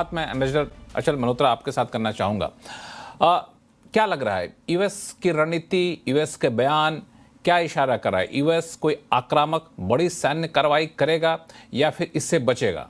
बात मैं एम्बेसडर अचल मल्होत्रा आपके साथ करना चाहूँगा। क्या लग रहा है, यूएस की रणनीति, यूएस के बयान क्या इशारा कर रहा है? यूएस कोई आक्रामक बड़ी सैन्य कार्रवाई करेगा या फिर इससे बचेगा?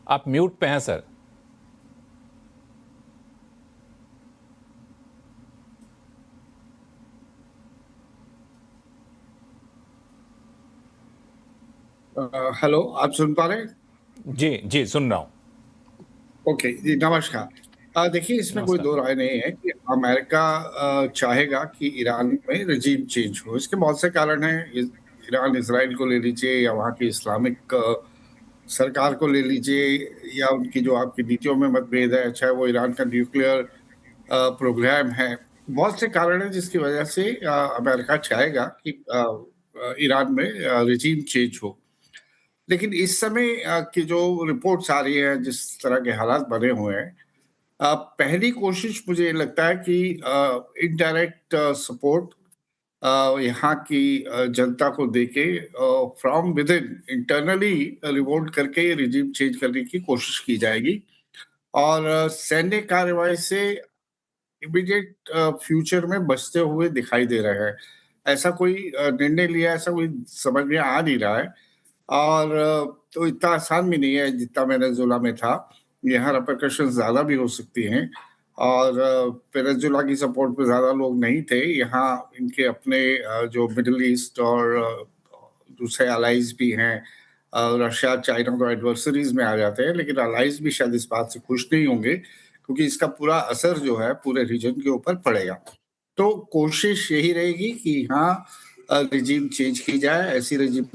आप म्यूट पे हैं सर। हेलो, आप सुन पा रहे हैं? जी जी, सुन रहा हूं। ओके जी, नमस्कार। देखिए, इसमें कोई नमस्कार। दो राय नहीं है कि अमेरिका चाहेगा कि ईरान में रजीम चेंज हो। इसके बहुत से कारण हैं। ईरान इसराइल को ले लीजिए या वहाँ की इस्लामिक सरकार को ले लीजिए या उनकी जो आपकी नीतियों में मतभेद है, चाहे वो ईरान का न्यूक्लियर प्रोग्राम है। बहुत से कारण हैं जिसकी वजह से अमेरिका चाहेगा कि ईरान में रजीम चेंज हो। लेकिन इस समय की जो रिपोर्ट्स आ रही है, जिस तरह के हालात बने हुए हैं, पहली कोशिश मुझे लगता है कि इनडायरेक्ट सपोर्ट यहाँ की जनता को देके from with in internally revolt करके रिजीम चेंज करने की कोशिश की जाएगी और सैन्य कार्रवाई से इमीडिएट फ्यूचर में बचते हुए दिखाई दे रहे हैं। ऐसा कोई निर्णय लिया, ऐसा कोई समझ में आ नहीं रहा है। और तो इतना आसान भी नहीं है जितना वेनेजुएला में था। यहाँ रिपरकशंस ज़्यादा भी हो सकती हैं और वेनेजुएला की सपोर्ट पे ज़्यादा लोग नहीं थे। यहाँ इनके अपने जो मिडल ईस्ट और दूसरे अलाइज़ भी हैं। रशिया, चाइना तो एडवर्सरीज़ में आ जाते हैं, लेकिन अलाइज़ भी शायद इस बात से खुश नहीं होंगे क्योंकि इसका पूरा असर जो है पूरे रीजन के ऊपर पड़ेगा। तो कोशिश यही रहेगी कि यहाँ रिजीम चेंज की जाए, ऐसी रिजीम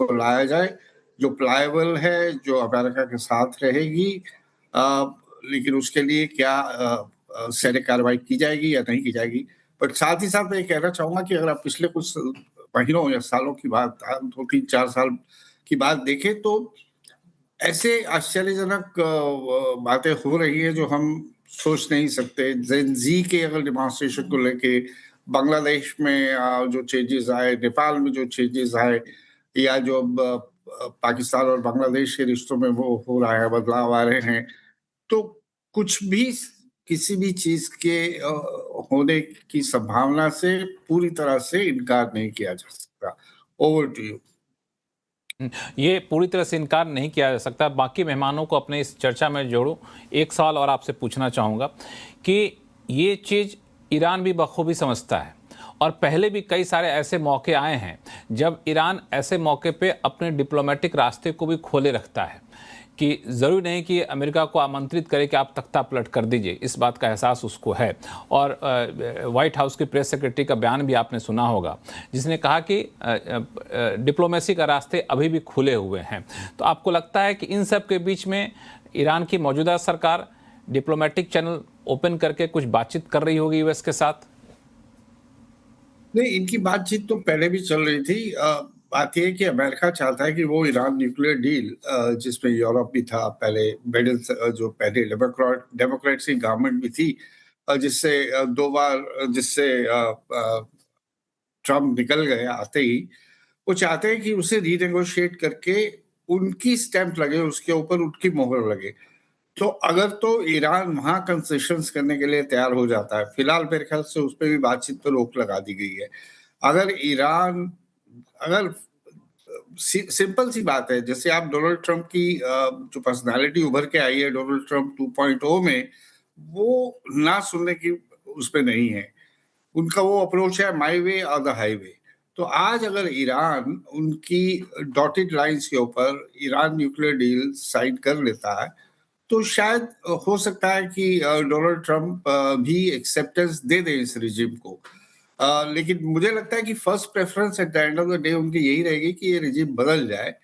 को लाया जाए जो प्लायबल है, जो अमेरिका के साथ रहेगी। लेकिन उसके लिए क्या सैन्य कार्रवाई की जाएगी या नहीं की जाएगी। बट साथ ही साथ मैं ये कहना चाहूँगा कि अगर आप पिछले कुछ महीनों या सालों की बात 2, 3, 4 साल की बात देखें तो ऐसे आश्चर्यजनक बातें हो रही हैं जो हम सोच नहीं सकते। जेन ज़ी के अगर डेमोंस्ट्रेशन को लेके बांग्लादेश में जो चेंजेज़ आए, नेपाल में जो चेंजेज़ आए या जो अब पाकिस्तान और बांग्लादेश के रिश्तों में वो हो रहा है, बदलाव आ रहे हैं। तो कुछ भी किसी भी चीज़ के होने की संभावना से पूरी तरह से इनकार नहीं किया जा सकता। Over to you. ये पूरी तरह से इनकार नहीं किया जा सकता। बाकी मेहमानों को अपने इस चर्चा में जोड़ूं। एक सवाल और आपसे पूछना चाहूँगा कि ये चीज़ ईरान भी बखूबी समझता है और पहले भी कई सारे ऐसे मौके आए हैं जब ईरान ऐसे मौके पे अपने डिप्लोमेटिक रास्ते को भी खोले रखता है कि ज़रूरी नहीं कि अमेरिका को आमंत्रित करे कि आप तख्ता पलट कर दीजिए। इस बात का एहसास उसको है। और व्हाइट हाउस की प्रेस सेक्रेटरी का बयान भी आपने सुना होगा जिसने कहा कि डिप्लोमेसी का रास्ते अभी भी खुले हुए हैं। तो आपको लगता है कि इन सब के बीच में ईरान की मौजूदा सरकार डिप्लोमेटिक चैनल ओपन करके कुछ बातचीत कर रही होगी यूएस के साथ? नहीं, इनकी बातचीत तो पहले भी चल रही थी। बात ये है कि अमेरिका चाहता है कि वो ईरान न्यूक्लियर डील जिसमें यूरोप भी था पहले, बाइडेन जो पहले डेमोक्रेट्स की गवर्नमेंट भी थी, जिससे 2 बार जिससे ट्रम्प निकल गए आते ही, वो चाहते हैं कि उसे रीनेगोशिएट करके उनकी स्टैंप लगे, उसके ऊपर उनकी मोहर लगे। तो अगर तो ईरान वहाँ कंसेशंस करने के लिए तैयार हो जाता है, फिलहाल मेरे ख्याल से उस पे भी बातचीत पे रोक लगा दी गई है। अगर ईरान अगर सिंपल सी बात है, जैसे आप डोनाल्ड ट्रंप की जो पर्सनैलिटी उभर के आई है डोनाल्ड ट्रंप 2.0 में, वो ना सुनने की उसपे नहीं है। उनका वो अप्रोच है माय वे और द हाईवे। तो आज अगर ईरान उनकी डॉटेड लाइन्स के ऊपर ईरान न्यूक्लियर डील साइन कर लेता है, तो शायद हो सकता है कि डोनाल्ड ट्रंप भी एक्सेप्टेंस दे दें इस रिजिम को। लेकिन मुझे लगता है कि first preference at the end of the day उनकी यही रहेगी कि ये रिजिम बदल जाए,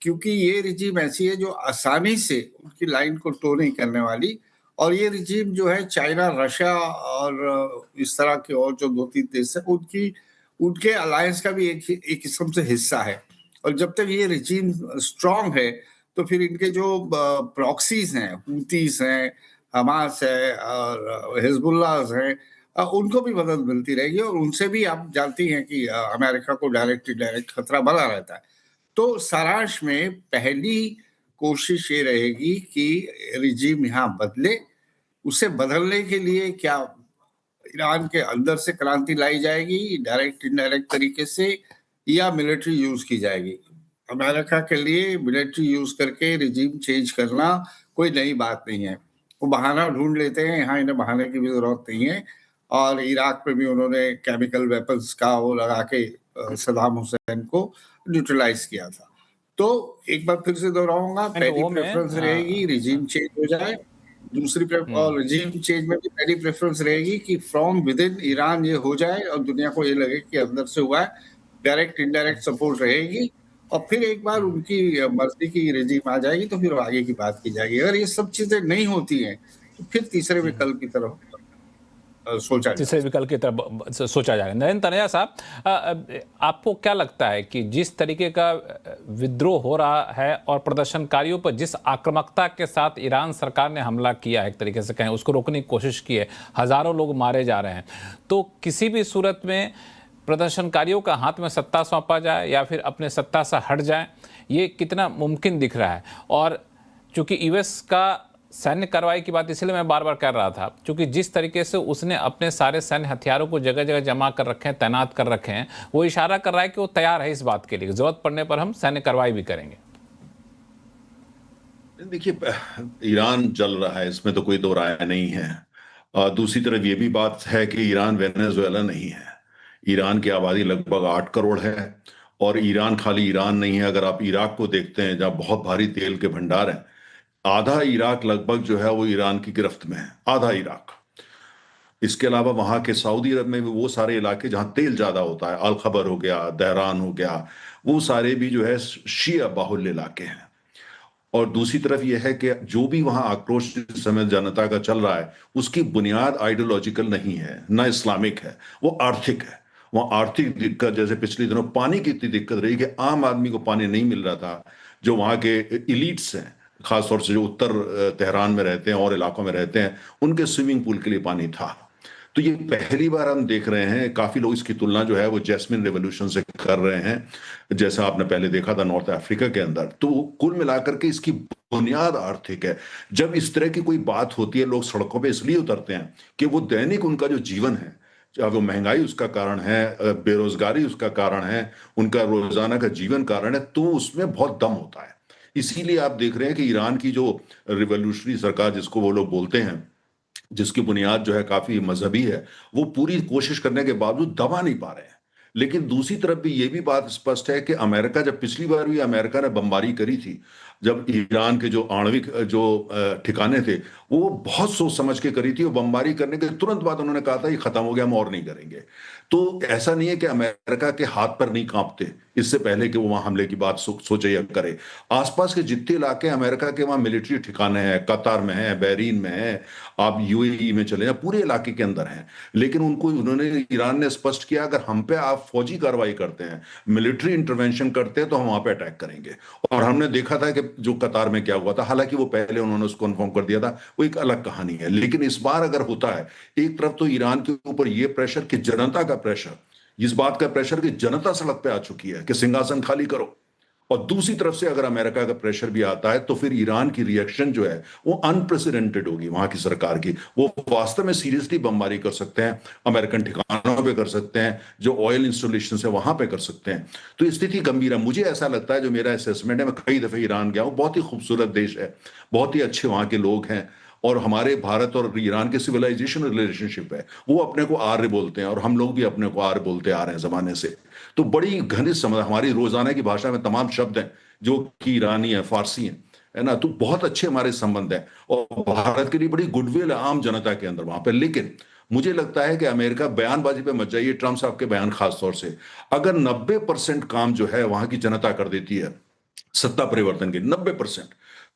क्योंकि ये रिजिम ऐसी है जो आसानी से उनकी लाइन को टो नहीं करने वाली। और ये रिजिम जो है चाइना, रशिया और इस तरह के और जो 2-3 देश हैं उनकी उनके अलायंस का भी एक किस्म से हिस्सा है। और जब तक ये रिजिम स्ट्रांग है तो फिर इनके जो प्रॉक्सीज हैं, हूतीस हैं, हमास है और हिजबुल्लाह हैं, उनको भी मदद मिलती रहेगी और उनसे भी आप जानती हैं कि अमेरिका को डायरेक्ट इनडायरेक्ट खतरा बना रहता है। तो सारांश में पहली कोशिश ये रहेगी कि रिजीम यहाँ बदले। उसे बदलने के लिए क्या ईरान के अंदर से क्रांति लाई जाएगी डायरेक्ट इनडायरेक्ट तरीके से, या मिलिट्री यूज की जाएगी। अमेरिका के लिए मिलिट्री यूज करके रिजीम चेंज करना कोई नई बात नहीं है। वो बहाना ढूंढ लेते हैं, यहाँ इन्हें बहाने की भी जरूरत नहीं है। और इराक में भी उन्होंने केमिकल वेपन्स का वो लगा के सदाम हुसैन को न्यूट्रलाइज किया था। तो एक बार फिर से दोहराऊंगा, पहली वो प्रेफरेंस रहेगी रिजीम चेंज हो जाए। दूसरी और रिजीम चेंज में भी पहली प्रेफरेंस रहेगी कि फ्रॉम विद इन ईरान ये हो जाए और दुनिया को ये लगे कि अंदर से हुआ है। डायरेक्ट इनडायरेक्ट सपोर्ट रहेगी और फिर एक बार उनकी मर्जी की रिजीम आ जाएगी तो फिर आगे की बात की जाएगी। अगर ये सब चीजें नहीं होती हैं तो फिर तीसरे विकल्प की तरफ सोचा तीसरे विकल्प की तरफ सोचा जाएगा। नरेंद्र तनेजा साहब, आपको क्या लगता है कि जिस तरीके का विद्रोह हो रहा है और प्रदर्शनकारियों पर जिस आक्रामकता के साथ ईरान सरकार ने हमला किया है, एक तरीके से कहें उसको रोकने की कोशिश की है, हजारों लोग मारे जा रहे हैं, तो किसी भी सूरत में प्रदर्शनकारियों का हाथ में सत्ता सौंपा जाए या फिर अपने सत्ता से हट जाए, ये कितना मुमकिन दिख रहा है? और चूंकि यूएस का सैन्य कार्रवाई की बात इसलिए मैं बार बार कर रहा था क्योंकि जिस तरीके से उसने अपने सारे सैन्य हथियारों को जगह जगह जमा कर रखे हैं, तैनात कर रखे हैं, वो इशारा कर रहा है कि वो तैयार है इस बात के लिए, जरूरत पड़ने पर हम सैन्य कार्रवाई भी करेंगे। देखिए, ईरान जल रहा है, इसमें तो कोई दो राय नहीं है। दूसरी तरफ ये भी बात है कि ईरान वेनेजुएला नहीं है। ईरान की आबादी लगभग 8 करोड़ है और ईरान खाली ईरान नहीं है। अगर आप इराक को देखते हैं जहाँ बहुत भारी तेल के भंडार हैं, आधा इराक लगभग जो है वो ईरान की गिरफ्त में है, आधा इराक। इसके अलावा वहां के सऊदी अरब में भी वो सारे इलाके जहां तेल ज्यादा होता है, अल खबर हो गया, दहरान हो गया, वो सारे भी जो है शिया बाहुल्य इलाके हैं। और दूसरी तरफ यह है कि जो भी वहां आक्रोश इस समय जनता का चल रहा है उसकी बुनियाद आइडियोलॉजिकल नहीं है, ना इस्लामिक है, वो आर्थिक है। वहां आर्थिक दिक्कत, जैसे पिछले दिनों पानी की इतनी दिक्कत रही कि आम आदमी को पानी नहीं मिल रहा था। जो वहां के इलीट्स हैं, खासतौर से जो उत्तर तेहरान में रहते हैं और इलाकों में रहते हैं, उनके स्विमिंग पूल के लिए पानी था। तो ये पहली बार हम देख रहे हैं। काफी लोग इसकी तुलना जो है वो जैस्मिन रेवोल्यूशन से कर रहे हैं, जैसा आपने पहले देखा था नॉर्थ अफ्रीका के अंदर। तो कुल मिलाकर के इसकी बुनियाद आर्थिक है। जब इस तरह की कोई बात होती है, लोग सड़कों पे इसलिए उतरते हैं कि वो दैनिक उनका जो जीवन है, चाहे वो महंगाई उसका कारण है, बेरोजगारी उसका कारण है, उनका रोजाना का जीवन कारण है, तो उसमें बहुत दम होता है। इसीलिए आप देख रहे हैं कि ईरान की जो रिवोल्यूशनरी सरकार जिसको वो लोग बोलते हैं, जिसकी बुनियाद जो है काफी मजहबी है, वो पूरी कोशिश करने के बावजूद दबा नहीं पा रहे हैं। लेकिन दूसरी तरफ भी ये भी बात स्पष्ट है कि अमेरिका, जब पिछली बार भी अमेरिका ने बमबारी करी थी, जब ईरान के जो आणविक जो ठिकाने थे, वो बहुत सोच समझ के करी थी। और बमबारी करने के तुरंत बाद उन्होंने कहा था ये खत्म हो गया, हम और नहीं करेंगे। तो ऐसा नहीं है कि अमेरिका के हाथ पर नहीं कांपते इससे पहले कि वो वहां हमले की बात सोचे या करे। आसपास के जितने इलाके अमेरिका के, वहां मिलिट्री ठिकाने हैं, कतार में है, बहरीन में है, आप यूएई में चले जाए, पूरे इलाके के अंदर हैं। लेकिन ईरान ने स्पष्ट किया अगर हम पे आप फौजी कार्रवाई करते हैं, मिलिट्री इंटरवेंशन करते हैं, तो हम वहां पे अटैक करेंगे। और हमने देखा था कि जो कतार में क्या हुआ था, हालांकि वो पहले उन्होंने उसको कन्फर्म कर दिया था, वो एक अलग कहानी है। लेकिन इस बार अगर होता है, एक तरफ तो ईरान के ऊपर ये प्रेशर कि जनता का प्रेशर, इस बात का प्रेशर कि जनता सड़क पे आ चुकी है कि सिंहासन खाली करो, और दूसरी तरफ से अगर अमेरिका का प्रेशर भी आता है, तो फिर ईरान की रिएक्शन जो है वो अनप्रेसिडेंटेड होगी। वहां की सरकार की, वो वास्तव में सीरियसली बमबारी कर सकते हैं, अमेरिकन ठिकानों पे कर सकते हैं, जो ऑयल इंस्टॉलेशन है वहां पे कर सकते हैं। तो स्थिति गंभीर है। मुझे ऐसा लगता है, जो मेरा असेसमेंट है, मैं कई दफे ईरान गया हूं, बहुत ही खूबसूरत देश है, बहुत ही अच्छे वहां के लोग हैं, और हमारे भारत और ईरान के सिविलाइजेशन रिलेशनशिप है। वो अपने को आर्य बोलते हैं और हम लोग भी अपने को आर्य बोलते आ रहे हैं जमाने से। तो बड़ी घनिष्ठ समझ, हमारी रोजाना की भाषा में तमाम शब्द हैं जो कि ईरानी है, फारसी है ना। तो बहुत अच्छे हमारे संबंध हैं और भारत के लिए बड़ी गुडविल है आम जनता के अंदर वहां पर। लेकिन मुझे लगता है कि अमेरिका बयानबाजी पे मत जाइए, ट्रंप साहब के बयान खासतौर से, अगर 90% काम जो है वहां की जनता कर देती है सत्ता परिवर्तन के 90%,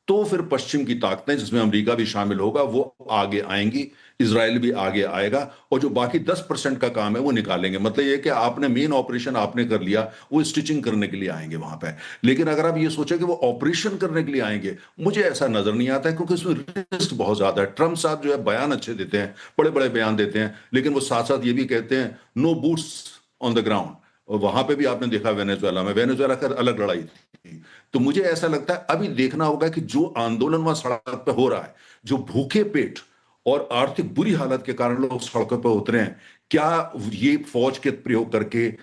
तो फिर पश्चिम की ताकतें, जिसमें अमेरिका भी शामिल होगा, वो आगे आएंगी, इजराइल भी आगे आएगा, और जो बाकी 10% का काम है वो निकालेंगे। मतलब ये कि आपने मेन ऑपरेशन आपने कर लिया, वो स्टिचिंग करने के लिए आएंगे वहां पे। लेकिन अगर आप ये सोचे कि वो ऑपरेशन करने के लिए आएंगे, मुझे ऐसा नजर नहीं आता है, क्योंकि उसमें रिस्क बहुत ज्यादा है। ट्रम्प साहब जो है बयान अच्छे देते हैं, बड़े बड़े बयान देते हैं, लेकिन वो साथ साथ ये भी कहते हैं no boots on the ground. और वहां पे भी आपने देखा वेनेजुएला में, वेनेजुएला का अलग लड़ाई थी। तो मुझे ऐसा लगता है अभी देखना होगा कि जो आंदोलन वहां सड़क पे हो रहा है, जो भूखे पेट और आर्थिक बुरी हालत के कारण लोग सड़कों पर उतरे हैं, क्या ये फौज के प्रयोग करके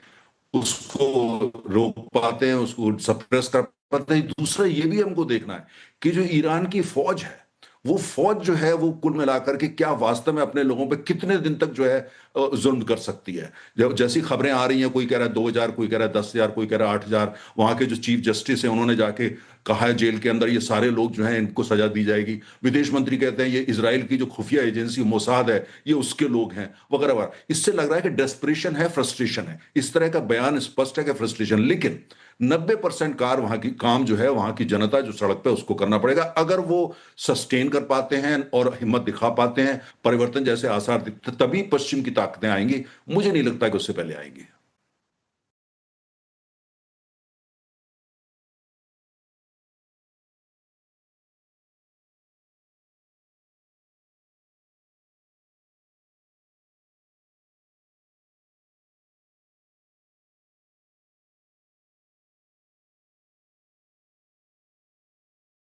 उसको रोक पाते हैं, उसको सप्रेस कर पाते हैं? दूसरा ये भी हमको देखना है कि जो ईरान की फौज है, वो फौज जो है वो कुल मिलाकर के क्या वास्तव में अपने लोगों पे कितने दिन तक जो है जुल्म कर सकती है। जब जैसी खबरें आ रही हैं, कोई कह रहा है 2,000, कोई कह रहा है 10,000, कोई कह रहा है 8,000। वहां के जो चीफ जस्टिस है उन्होंने जाके कहा है जेल के अंदर ये सारे लोग जो हैं इनको सजा दी जाएगी। विदेश मंत्री कहते हैं ये इजराइल की जो खुफिया एजेंसी मोसाद है ये उसके लोग हैं, वगैरह वगैरह। इससे लग रहा है कि डेस्परेशन है, फ्रस्ट्रेशन है। इस तरह का बयान स्पष्ट है कि फ्रस्ट्रेशन। लेकिन 90% कार वहां की काम जो है, वहां की जनता जो सड़क पे, उसको करना पड़ेगा। अगर वो सस्टेन कर पाते हैं और हिम्मत दिखा पाते हैं, परिवर्तन जैसे आसार दिखते, तभी पश्चिम की ताकतें आएंगी। मुझे नहीं लगता कि उससे पहले आएंगी।